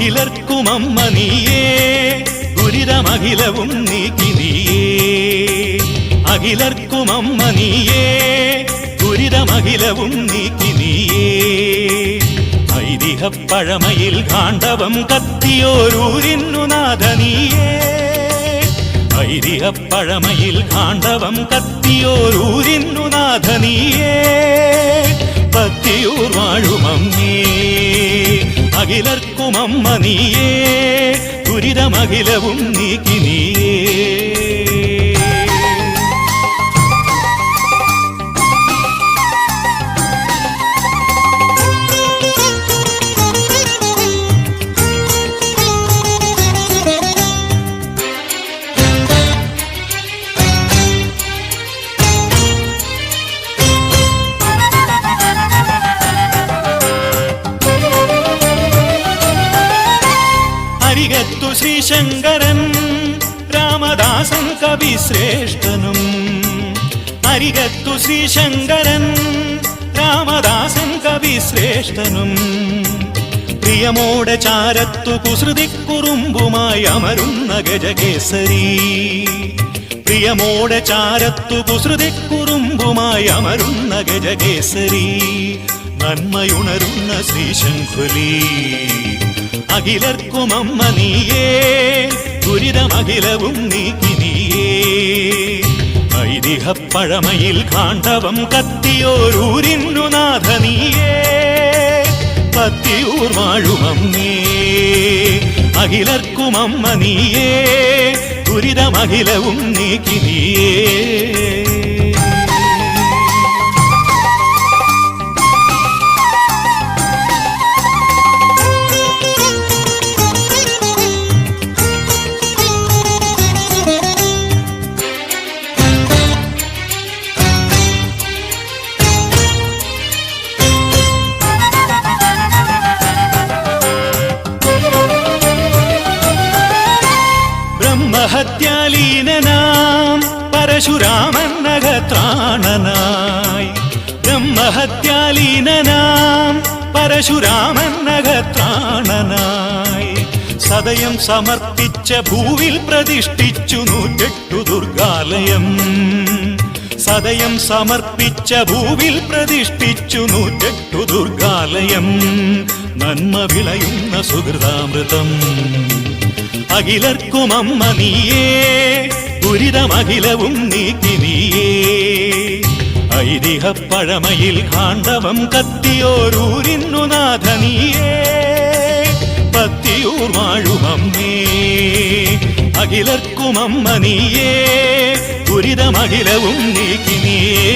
അഖിലർക്കുമമ്മ നീയേ ദുരിതമഖിലവും നീക്കി നീയേ അഖിലർക്കുമമ്മ നീയേ ദുരിതമഖിലവും നീക്കി നീയേ ഐതിഹ്യപ്പഴമയിൽ ഗാണ്ഡവം കത്തിയോരൂരിന്നു നാഥ നീയേ ഐതിഹ്യപ്പഴമയിൽ ഗാണ്ഡവം കത്തിയോരൂരിന്നു നാഥ നീയേ പത്തിയൂർ വാഴുമമ്മേ അഖിലർക്കുമമ്മ നീയേ ദുരിതമഖിലവും നീക്കി നീയേ അരികത്തു ശ്രീശങ്കരൻ രാമദാസൻ കവിശ്രേഷ്ഠനും അരികത്തു ശ്രീശങ്കരൻ രാമദാസൻ കവിശ്രേഷ്ഠനും പ്രിയമോടെ ചാരത്തു കുസൃതിക്കുറുമ്പുമായി അമരുന്ന ഗജകേസരി പ്രിയമോടെ ചാരത്തു കുസൃതിക്കുറുമ്പുമായി അമരുന്ന ഗജകേസരി നന്മയുണരുന്ന ശ്രീശങ്കുലി അഖിലർക്കുമമ്മ നീയേ ദുരിതമഖിലവും നീക്കി നീയേ ഐതിഹ്യപ്പഴമയിൽ ഗാണ്ഡവം കത്തിയോരൂരിന്നു നാഥ നീയേ പത്തിയൂർ വാഴുമമ്മേ അഖിലർക്കുമമ്മ നീയേ ദുരിതമഖിലവും നീക്കി നീയേ ബ്രഹ്മഹത്യാലീനനാം പരശുരാമൻ നഖത്രാണനായി ബ്രഹ്മഹത്യാലീനനാം പരശുരാമൻ നഖത്രാണനായി സദയം സമർപ്പിച്ച ഭൂവിൽ പ്രതിഷ്ഠിച്ചു 108 ദുർഗാലയം സദയം സമർപ്പിച്ച ഭൂവിൽ പ്രതിഷ്ഠിച്ചു 108 ദുർഗാലയം നന്മ വിളയുന്ന സുഹൃതാമൃതം അഖിലർക്കുമമ്മ നീയേ ദുരിതമഖിലവും നീക്കി നീയേ ഐതിഹ്യപ്പഴമയിൽ ഗാണ്ഡവം കത്തിയോരൂരിന്നു നാഥ നീയേ പത്തിയൂർ വാഴുമമ്മേ അഖിലർക്കുമമ്മ നീയേ ദുരിതമഖിലവും നീക്കി നീയേ